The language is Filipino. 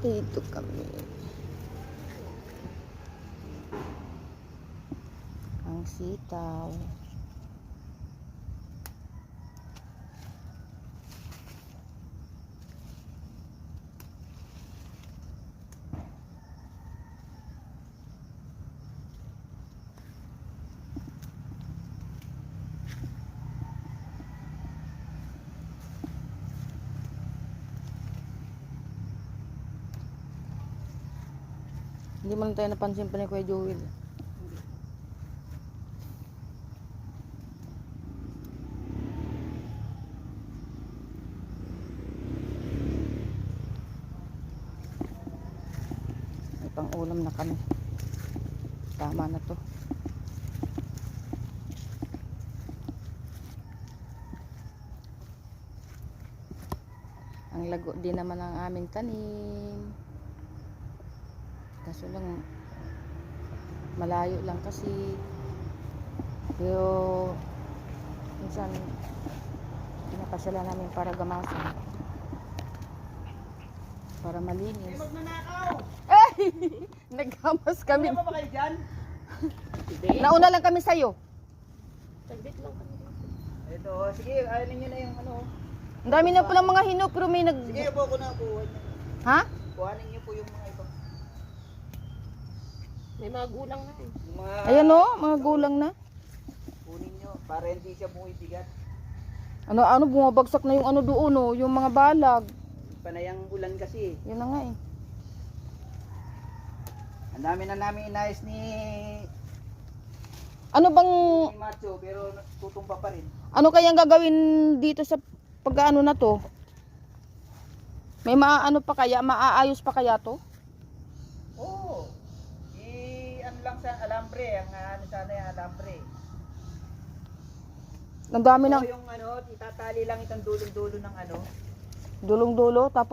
Dito kami. Ang sitaw. Hindi mo lang tayo napansin pa ni Kuya Joel. May pang-ulam na kami. Tama na to. Ang lago din naman ang aming tanim. Kaso lang malayo lang kasi, pero minsan pinapasala namin para gamasan, para malinis. Eh, naghamas kami. Ano ba kayo dyan? Nauna lang kami sa'yo. Tagbit lang kami. Ito, sige, ayaw ninyo na yung ano. Ang dami na palang mga hinog, pero may Sige po, ako na po. Ha? Kuhanin niyo po yung mga ibang. May mga gulang na eh. Yung mga Ayan o, mga gulang na. kunin niyo para hindi siya bumibigat. Ano, bumabagsak na yung ano doon o, yung mga balag. Panayang ulan kasi. Yun na nga eh. Ang dami na namin inayos ni Ano bang, Macho, pero tutumba pa rin. ano kayang gagawin dito sa pag-ano na to? May maaano pa kaya, maaayos pa kaya to? Oo. Ano lang sa alambre, ang ano sana yung alambre. Ang dami Ito ng yung ano, itatali lang itong dulong-dulo ng ano. dulong-dulo, tapos